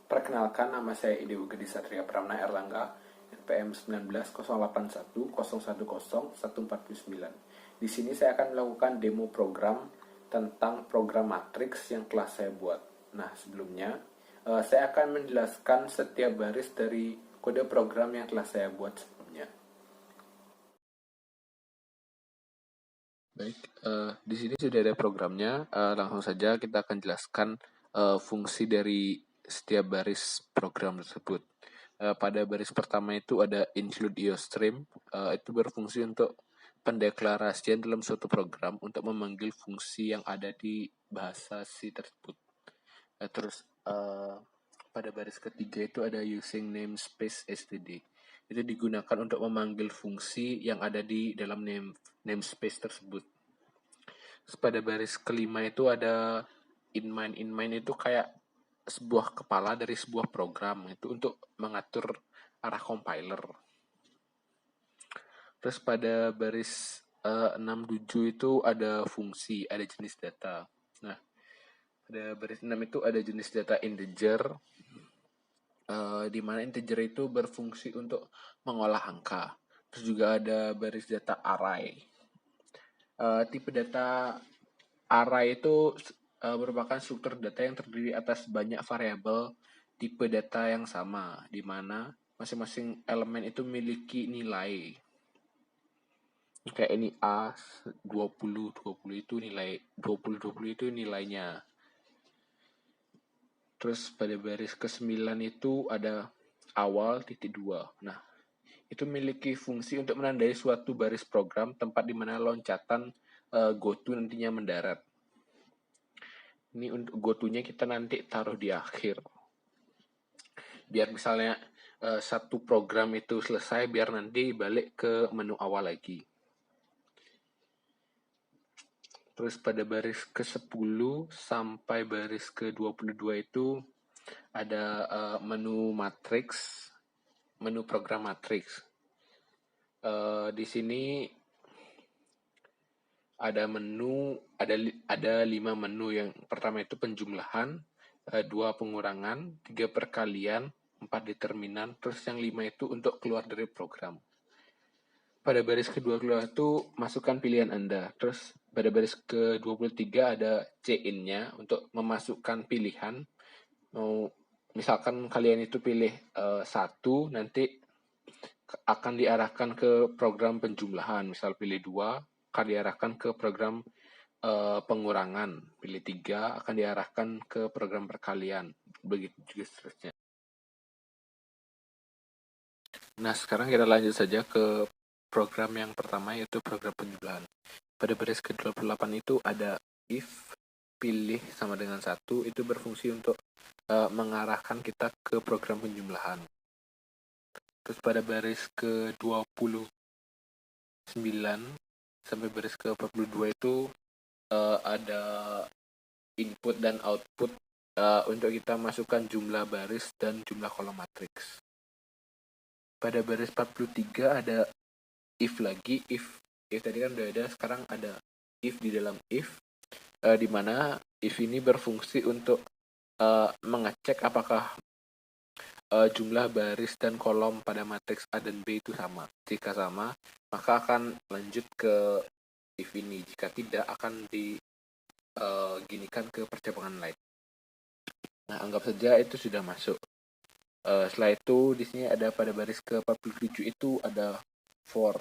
Perkenalkan, nama saya Idewo Gedi Satria Pramana Erlangga, NPM 1908181110 Di sini saya akan melakukan demo program tentang program matriks yang telah saya buat. Nah, sebelumnya saya akan menjelaskan setiap baris dari kode program yang telah saya buat sebelumnya. Baik, di sini sudah ada programnya. Langsung saja kita akan jelaskan fungsi dari setiap baris program tersebut. Pada baris pertama itu ada include IOStream. Itu berfungsi untuk pendeklarasian dalam suatu program untuk memanggil fungsi yang ada di bahasa C tersebut. Terus pada baris ketiga itu ada using namespace std. Itu digunakan untuk memanggil fungsi yang ada di dalam namespace tersebut. Terus pada baris kelima itu ada inMine. inMine itu kayak sebuah kepala dari sebuah program, itu untuk mengatur arah compiler. Terus pada baris 6-7 itu ada fungsi, ada jenis data. Nah, pada baris 6 itu ada jenis data integer, di mana integer itu berfungsi untuk mengolah angka. Terus juga ada baris data array. Tipe data array itu merupakan struktur data yang terdiri atas banyak variabel tipe data yang sama, di mana masing-masing elemen itu memiliki nilai. Kayak ini A 20 itu nilai 20 itu nilainya. Terus pada baris ke-9 itu ada awal titik 2. Nah, itu memiliki fungsi untuk menandai suatu baris program tempat di mana loncatan goto nantinya mendarat. Ini untuk goto-nya kita nanti taruh di akhir. Biar misalnya satu program itu selesai, biar nanti balik ke menu awal lagi. Terus pada baris ke-10 sampai baris ke-22 itu ada menu matriks, menu program matriks. Di sini ada menu, ada 5 menu. Yang pertama itu penjumlahan, 2 pengurangan, 3 perkalian, 4 determinan, terus yang 5 itu untuk keluar dari program. Pada baris ke-22 itu masukkan pilihan Anda. Terus pada baris ke-23 ada CIN-nya untuk memasukkan pilihan. Misalkan kalian itu pilih 1, nanti akan diarahkan ke program penjumlahan. Misal pilih 2, akan diarahkan ke program pengurangan. Pilih 3, akan diarahkan ke program perkalian. Begitu juga seterusnya. Nah, sekarang kita lanjut saja ke program yang pertama, yaitu program penjumlahan. Pada baris ke-28 itu ada if pilih sama dengan 1, itu berfungsi untuk mengarahkan kita ke program penjumlahan. Terus pada baris ke-29 sampai baris ke-42 itu ada input dan output untuk kita masukkan jumlah baris dan jumlah kolom matriks. Pada baris 43 ada if lagi. If tadi kan udah ada, sekarang ada if di dalam if, di mana if ini berfungsi untuk mengecek apakah jumlah baris dan kolom pada matriks A dan B itu sama. Jika sama, maka akan lanjut ke if ini. Jika tidak, akan diginikan ke percabangan lain. Nah, anggap saja itu sudah masuk. Setelah itu, di sini ada pada baris ke-47 itu ada for.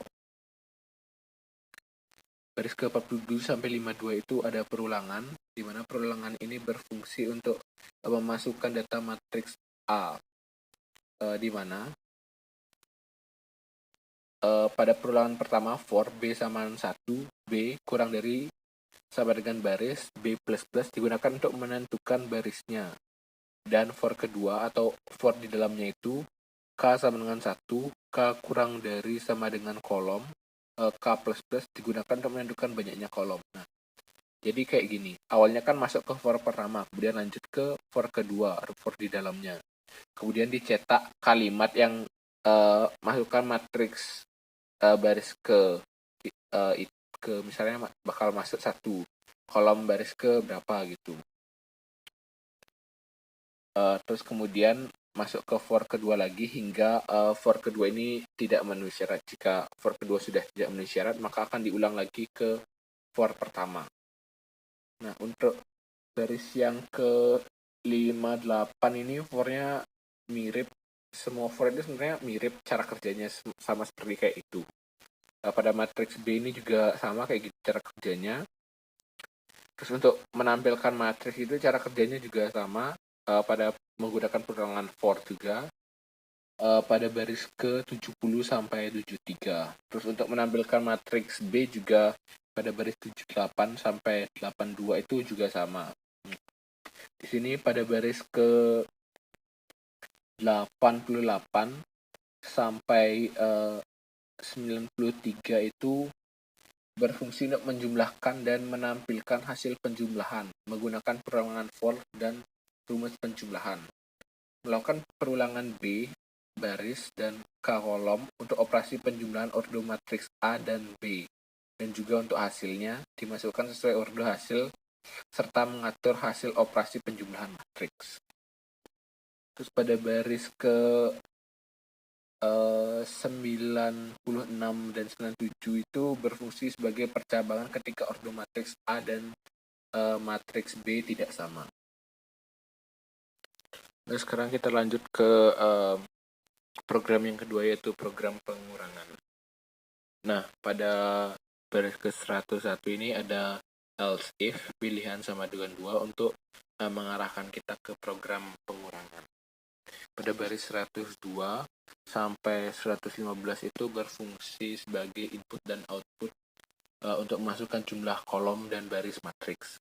Baris ke-47 sampai 52 itu ada perulangan, di mana perulangan ini berfungsi untuk memasukkan data matriks A, di mana pada perulangan pertama for B sama 1, B kurang dari sama dengan baris, B++ digunakan untuk menentukan barisnya. Dan for kedua atau for di dalamnya itu K sama dengan 1, K kurang dari sama dengan kolom, K++ digunakan untuk menentukan banyaknya kolom. Nah, jadi kayak gini, awalnya kan masuk ke for pertama, kemudian lanjut ke for kedua, for di dalamnya. Kemudian dicetak kalimat yang masukkan matriks baris ke misalnya bakal masuk 1, kolom baris ke berapa gitu. Terus kemudian masuk ke for kedua lagi hingga for kedua ini tidak memenuhi syarat. Jika for kedua sudah tidak memenuhi syarat, maka akan diulang lagi ke for pertama. Nah, untuk baris yang ke 58 ini for-nya mirip. Semua for itu sebenarnya mirip, cara kerjanya sama seperti kayak itu. Pada matriks B ini juga sama kayak gitu cara kerjanya. Terus untuk menampilkan matriks itu cara kerjanya juga sama, pada menggunakan perulangan for juga, pada baris ke 70 sampai 73. Terus untuk menampilkan matriks B juga pada baris 78 sampai 82 itu juga sama. Di sini pada baris ke 88 sampai 93 itu berfungsi untuk menjumlahkan dan menampilkan hasil penjumlahan menggunakan perulangan for dan rumus penjumlahan. Melakukan perulangan B, baris, dan K kolom untuk operasi penjumlahan ordo matriks A dan B. Dan juga untuk hasilnya dimasukkan sesuai ordo hasil serta mengatur hasil operasi penjumlahan matriks. Terus pada baris ke 96 dan 97 itu berfungsi sebagai percabangan ketika ordo matriks A dan matriks B tidak sama. Nah, sekarang kita lanjut ke program yang kedua, yaitu program pengurangan. Nah, pada baris ke 101 ini ada else if, pilihan sama dengan 2 untuk mengarahkan kita ke program pengurangan. Pada baris 102 sampai 115 itu berfungsi sebagai input dan output untuk memasukkan jumlah kolom dan baris matriks.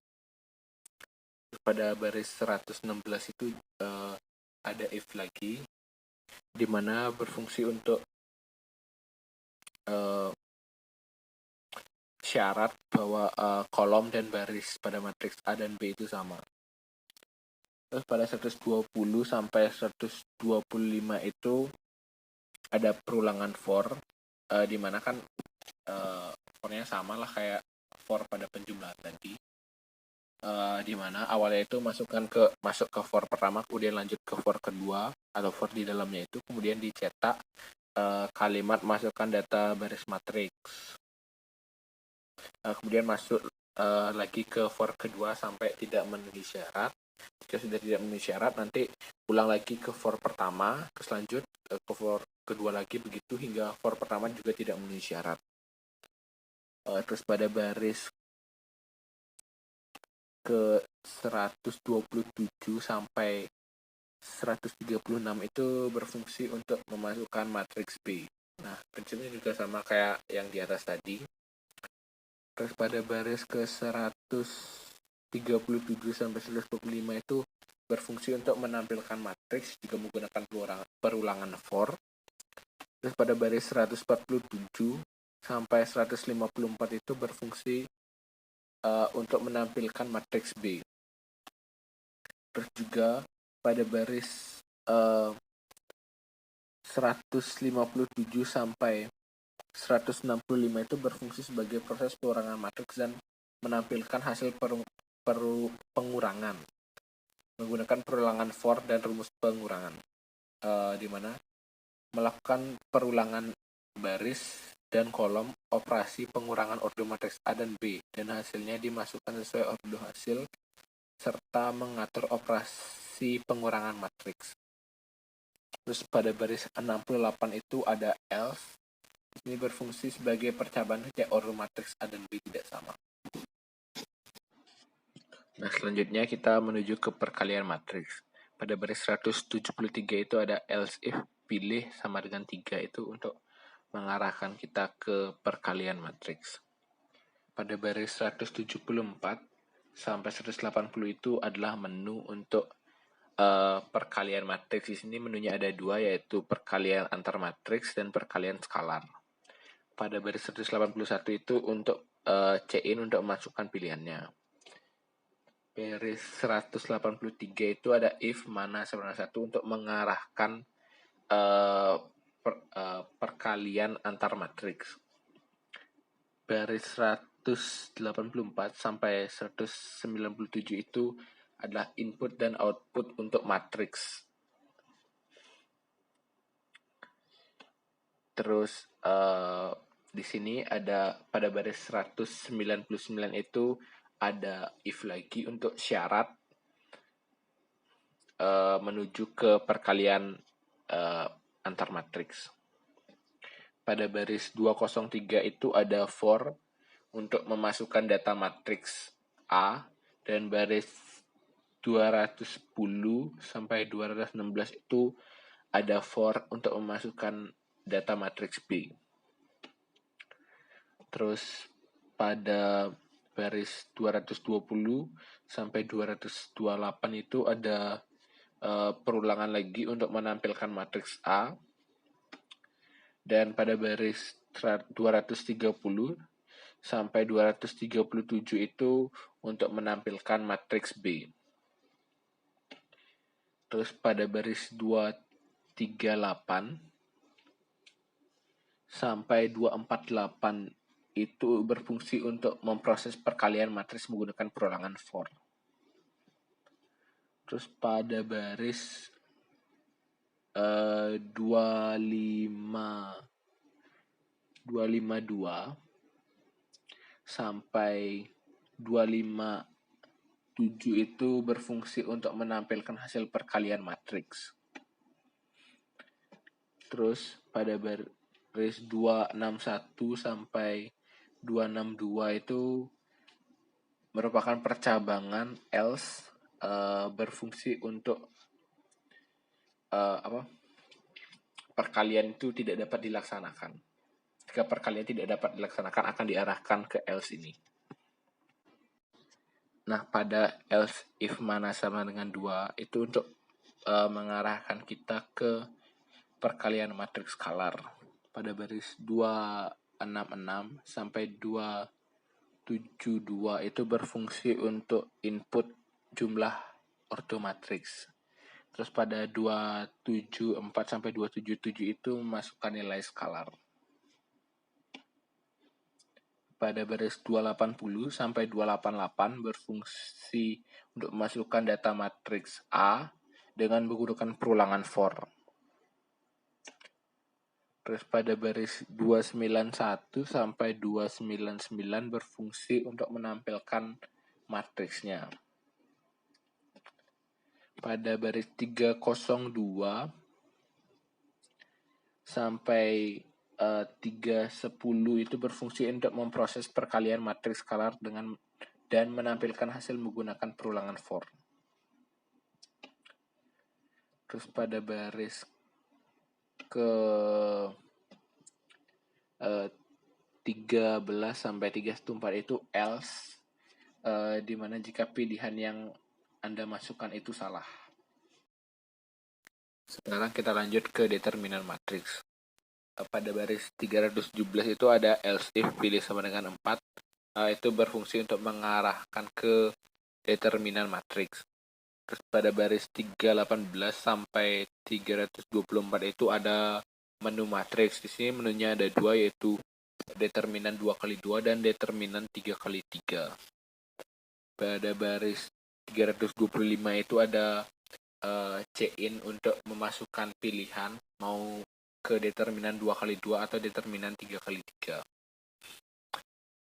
Pada baris 116 itu ada if lagi, di mana berfungsi untuk syarat bahwa kolom dan baris pada matriks A dan B itu sama. Terus pada 120 sampai 125 itu ada perulangan for, di mana kan for-nya sama lah kayak for pada penjumlahan tadi. Di mana awalnya itu masuk ke for pertama, kemudian lanjut ke for kedua atau for di dalamnya itu, kemudian dicetak kalimat masukkan data baris matriks. Kemudian masuk lagi ke for kedua sampai tidak memenuhi syarat. Jika sudah tidak memenuhi syarat, nanti ulang lagi ke for pertama, terus lanjut ke for kedua lagi, begitu hingga for pertama juga tidak memenuhi syarat. Terus pada baris ke 127 sampai 136 itu berfungsi untuk memasukkan matriks B. Nah, prinsipnya juga sama kayak yang di atas tadi. Terus pada baris ke 137 sampai 145 itu berfungsi untuk menampilkan matriks juga menggunakan perulangan for. Terus pada baris 147 sampai 154 itu berfungsi untuk menampilkan matriks B. Terus juga pada baris 157 sampai 165 itu berfungsi sebagai proses pengurangan matriks dan menampilkan hasil pengurangan menggunakan perulangan for dan rumus pengurangan, di mana melakukan perulangan baris dan kolom operasi pengurangan ordo matriks A dan B, dan hasilnya dimasukkan sesuai ordo hasil serta mengatur operasi pengurangan matriks. Terus pada baris 68 itu ada else. Ini berfungsi sebagai percobaan jika ordo matriks A dan B tidak sama. Nah, selanjutnya kita menuju ke perkalian matriks. Pada baris 173 itu ada else if, pilih sama dengan 3 itu untuk mengarahkan kita ke perkalian matriks. Pada baris 174 sampai 180 itu adalah menu untuk perkalian matriks. Di sini menunya ada 2, yaitu perkalian antar matriks dan perkalian skalar. Pada baris 181 itu untuk C-in untuk memasukkan pilihannya. Baris 183 itu ada if mana sama dengan 1 untuk mengarahkan perkalian antar matriks. Baris 184 sampai 197 itu adalah input dan output untuk matriks. Terus di sini ada pada baris 199 itu ada if lagi untuk syarat menuju ke perkalian antar matriks. Pada baris 203 itu ada for untuk memasukkan data matriks A, dan baris 210 sampai 216 itu ada for untuk memasukkan data matriks B. Terus pada baris 220 sampai 228 itu ada perulangan lagi untuk menampilkan matriks A, dan pada baris 230 sampai 237 itu untuk menampilkan matriks B. Terus pada baris 238 sampai 248 itu berfungsi untuk memproses perkalian matriks menggunakan perulangan for. Terus pada baris 252 sampai 257 itu berfungsi untuk menampilkan hasil perkalian matriks. Terus pada baris 261 sampai 262 itu merupakan percabangan else, berfungsi untuk perkalian itu tidak dapat dilaksanakan. Jika perkalian tidak dapat dilaksanakan, akan diarahkan ke else ini. Nah, pada else if mana sama dengan 2 itu untuk mengarahkan kita ke perkalian matriks skalar. Pada baris 266 sampai 272 itu berfungsi untuk input jumlah ortomatriks. Terus pada 274 sampai 277 itu memasukkan nilai skalar. Pada baris 280 sampai 288 berfungsi untuk memasukkan data matriks A dengan menggunakan perulangan for. Terus pada baris 291 sampai 299 berfungsi untuk menampilkan matriksnya. Pada baris 302 sampai 310 itu berfungsi untuk memproses perkalian matriks skalar dan menampilkan hasil menggunakan perulangan for. Terus pada baris ke 13 sampai 34 itu else, di mana jika pilihan yang Anda masukkan itu salah. Sekarang kita lanjut ke determinan matriks. Pada baris 317 itu ada else if pilih sama dengan 4. Itu berfungsi untuk mengarahkan ke determinan matriks. Terus pada baris 318 sampai 324 itu ada menu matriks. Di sini menunya ada 2, yaitu determinan 2x2 dan determinan 3x3. Pada baris 325 itu ada C-in untuk memasukkan pilihan mau ke determinan 2x2 atau determinan 3x3.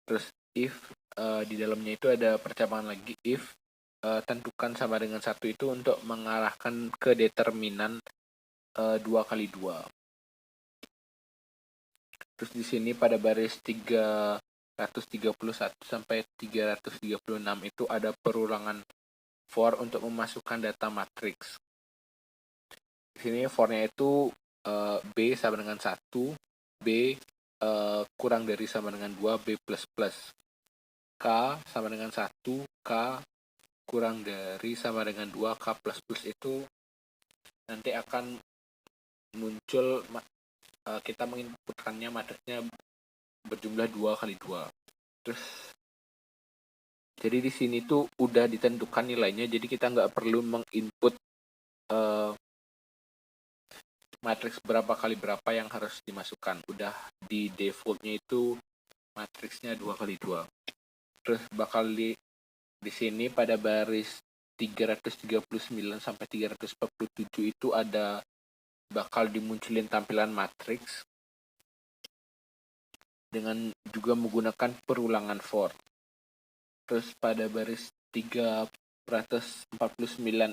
Terus if di dalamnya itu ada percabangan lagi if tentukan sama dengan 1 itu untuk mengarahkan ke determinan 2x2. Terus di sini pada baris 331 sampai 336 itu ada perulangan for untuk memasukkan data matriks. Di sini for-nya itu B sama dengan 1, B kurang dari sama dengan 2, B++. K sama dengan 1, K kurang dari sama dengan 2, K++ itu nanti akan muncul, kita menginputkannya matriksnya berjumlah 2x2. Terus jadi di sini tuh udah ditentukan nilainya, jadi kita nggak perlu menginput matriks berapa kali berapa yang harus dimasukkan. Udah di defaultnya itu matriksnya 2x2. Terus bakal di sini pada baris 339 sampai 347 itu bakal dimunculin tampilan matriks dengan juga menggunakan perulangan for. Terus pada baris 349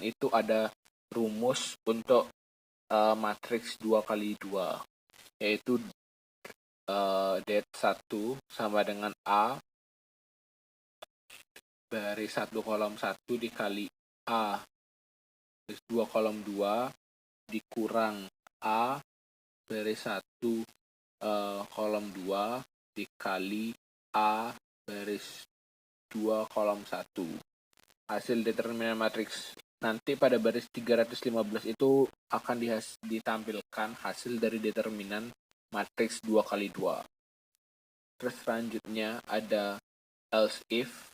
itu ada rumus untuk matriks 2x2, yaitu det 1 sama dengan A baris 1 kolom 1 dikali A baris 2 kolom 2 dikurang A baris 1 kolom 2 dikali A baris 2 kolom 1. Hasil determinan matriks nanti pada baris 315 itu akan ditampilkan hasil dari determinan matriks 2x2. Terus selanjutnya ada else if,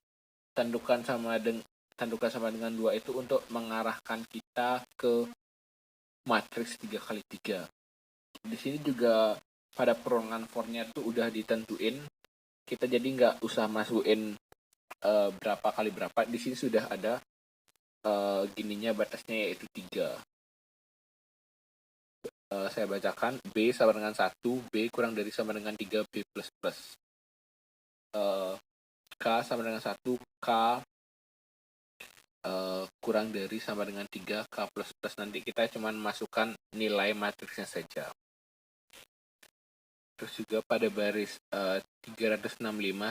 tandukan sama dengan 2 itu untuk mengarahkan kita ke matriks 3x3. Di sini juga pada perulangan for-nya tuh udah ditentuin, kita jadi nggak usah masukin berapa kali berapa. Di sini sudah ada gininya, batasnya yaitu 3. Saya bacakan, B sama dengan 1, B kurang dari sama dengan 3, B plus plus. K sama dengan 1, K kurang dari sama dengan 3, K plus plus. Nanti kita cuma masukkan nilai matriksnya saja. Terus juga pada baris 365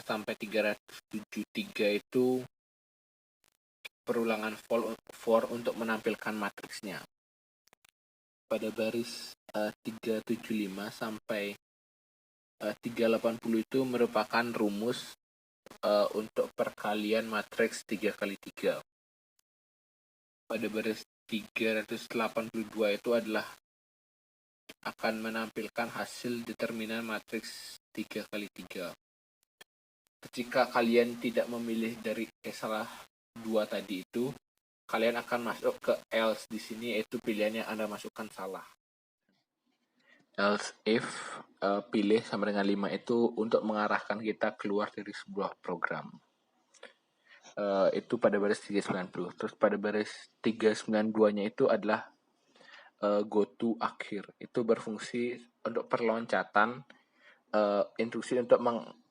sampai 373 itu perulangan for untuk menampilkan matriksnya. Pada baris 375 sampai 380 itu merupakan rumus untuk perkalian matriks 3x3. Pada baris 382 itu adalah akan menampilkan hasil determinan matriks 3x3. Jika kalian tidak memilih dari salah 2 tadi itu, kalian akan masuk ke else di sini, yaitu pilihan yang Anda masukkan salah. Else if pilih sama dengan 5 itu untuk mengarahkan kita keluar dari sebuah program. Itu pada baris 390. Terus pada baris 392-nya itu adalah go to akhir. Itu berfungsi untuk perloncatan instruksi untuk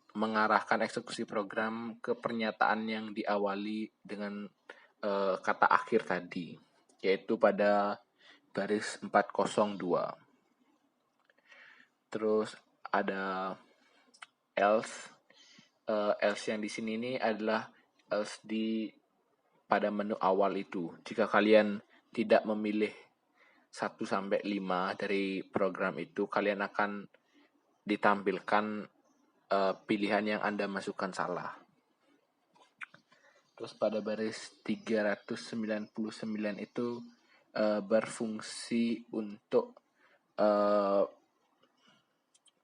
mengarahkan eksekusi program ke pernyataan yang diawali dengan kata akhir tadi, yaitu pada baris 402. Terus ada else yang di sini ini adalah else pada menu awal itu. Jika kalian tidak memilih 1 sampai 5 dari program itu, kalian akan ditampilkan pilihan yang Anda masukkan salah. Terus pada baris 399 itu berfungsi untuk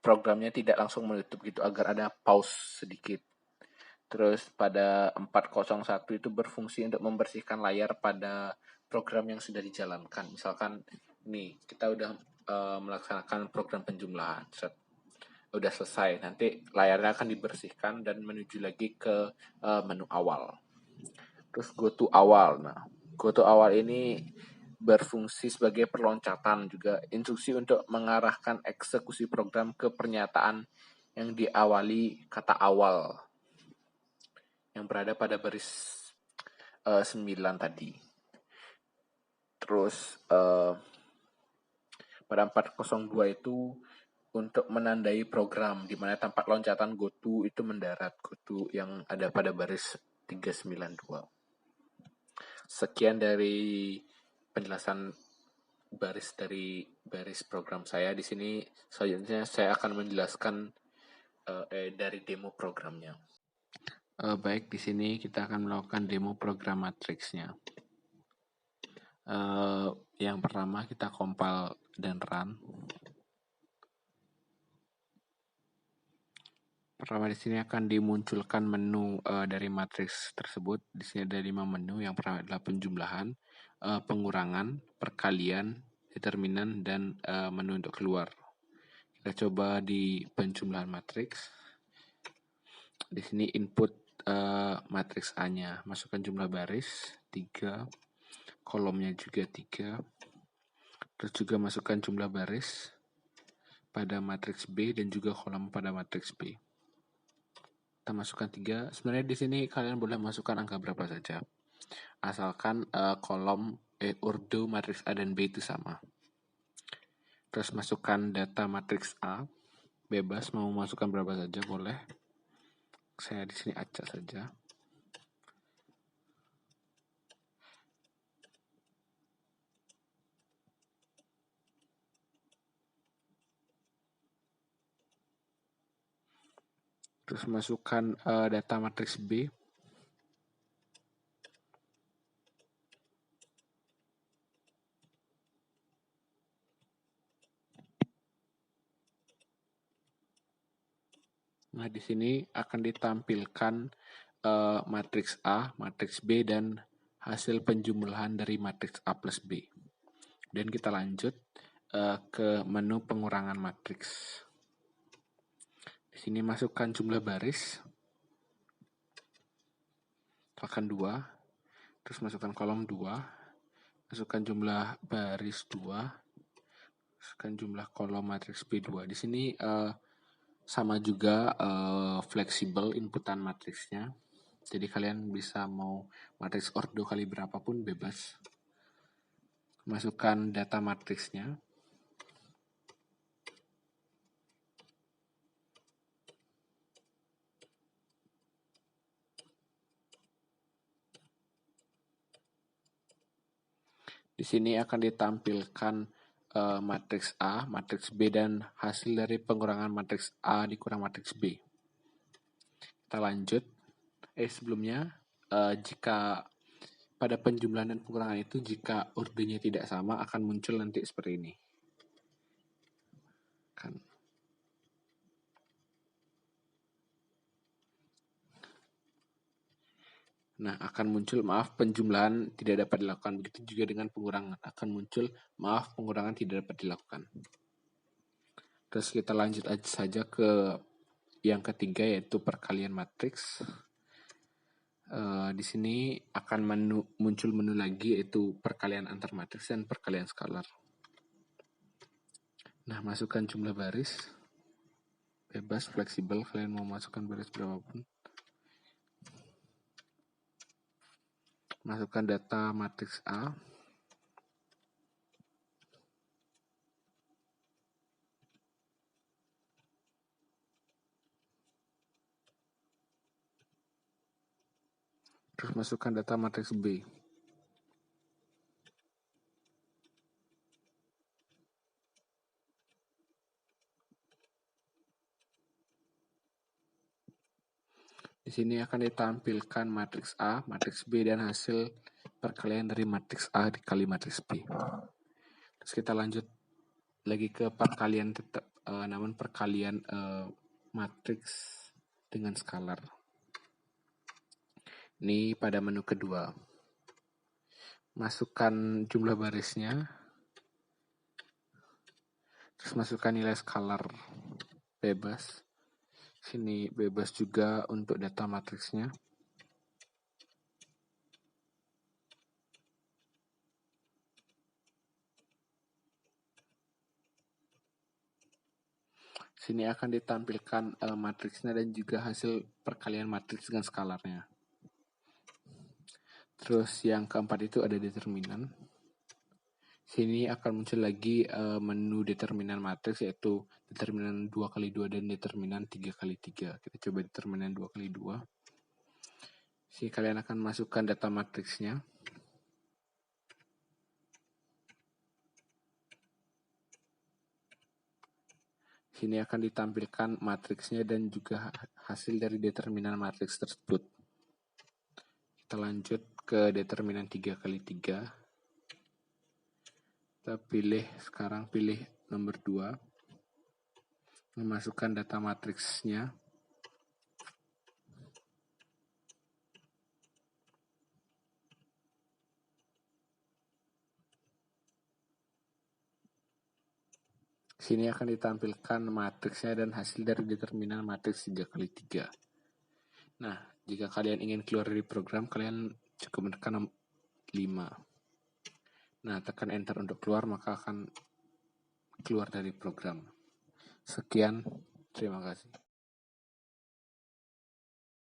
programnya tidak langsung menutup gitu, agar ada pause sedikit. Terus pada 401 itu berfungsi untuk membersihkan layar pada program yang sudah dijalankan. Misalkan nih, kita udah melaksanakan program penjumlahan, udah selesai, nanti layarnya akan dibersihkan dan menuju lagi ke menu awal. Terus go to awal. Nah, go to awal ini berfungsi sebagai perloncatan juga, instruksi untuk mengarahkan eksekusi program ke pernyataan yang diawali kata awal yang berada pada baris 9 tadi. Terus pada 402 itu untuk menandai program di mana tempat loncatan GoTo itu mendarat, GoTo yang ada pada baris 392. Sekian dari penjelasan dari baris program saya. Di sini selanjutnya saya akan menjelaskan dari demo programnya. Baik, di sini kita akan melakukan demo program matriksnya. Yang pertama kita compile dan run. Pertama di sini akan dimunculkan menu dari matriks tersebut. Di sini ada 5 menu. Yang pertama adalah penjumlahan, pengurangan, perkalian, determinan, dan menu untuk keluar. Kita coba di penjumlahan matriks. Di sini input matriks A-nya. Masukkan jumlah baris 3, kolomnya juga 3. Terus juga masukkan jumlah baris pada matriks B dan juga kolom pada matriks B. Kita masukkan 3. Sebenarnya di sini kalian boleh masukkan angka berapa saja. Asalkan kolom urdu matriks A dan B itu sama. Terus masukkan data matriks A. Bebas mau masukkan berapa saja boleh. Saya di sini acak saja. Terus masukkan data matriks B. Nah, di sini akan ditampilkan matriks A, matriks B, dan hasil penjumlahan dari matriks A plus B. Dan kita lanjut ke menu pengurangan matriks. Di sini masukkan jumlah baris. Tekan 2. Terus masukkan kolom 2. Masukkan jumlah baris 2. Masukkan jumlah kolom matriks B2. Di sini sama juga fleksibel inputan matriksnya. Jadi kalian bisa mau matriks ordo kali berapapun bebas. Masukkan data matriksnya. Di sini akan ditampilkan matriks A, matriks B, dan hasil dari pengurangan matriks A dikurang matriks B. Kita lanjut. Sebelumnya, jika pada penjumlahan dan pengurangan itu, jika ordernya tidak sama, akan muncul nanti seperti ini. Nah, akan muncul penjumlahan tidak dapat dilakukan. Begitu juga dengan pengurangan. Akan muncul pengurangan tidak dapat dilakukan. Terus kita lanjut aja saja ke yang ketiga, yaitu perkalian matriks. Di sini akan muncul menu lagi, yaitu perkalian antar matriks dan perkalian skalar. Nah, masukkan jumlah baris. Bebas, fleksibel, kalian mau masukkan baris berapapun. Masukkan data matriks A. Terus masukkan data matriks B. Di sini akan ditampilkan matriks A, matriks B, dan hasil perkalian dari matriks A dikali matriks B. Terus kita lanjut lagi ke perkalian namun perkalian matriks dengan skalar. Ini pada menu kedua. Masukkan jumlah barisnya. Terus masukkan nilai skalar bebas. Sini bebas juga untuk data matriksnya. Sini akan ditampilkan matriksnya dan juga hasil perkalian matriks dengan skalarnya. Terus yang keempat itu ada determinan. Sini akan muncul lagi menu determinan matriks, yaitu determinan 2x2 dan determinan 3x3. Kita coba determinan 2x2. Sini kalian akan masukkan data matriksnya. Sini akan ditampilkan matriksnya dan juga hasil dari determinan matriks tersebut. Kita lanjut ke determinan 3x3. Kita pilih nomor 2. Memasukkan data matriksnya. Sini akan ditampilkan matriksnya dan hasil dari determinan matriks 3x3. Nah, Jika kalian ingin keluar dari program, kalian cukup menekan 5. Nah, tekan enter untuk keluar, maka akan keluar dari program. Sekian, terima kasih.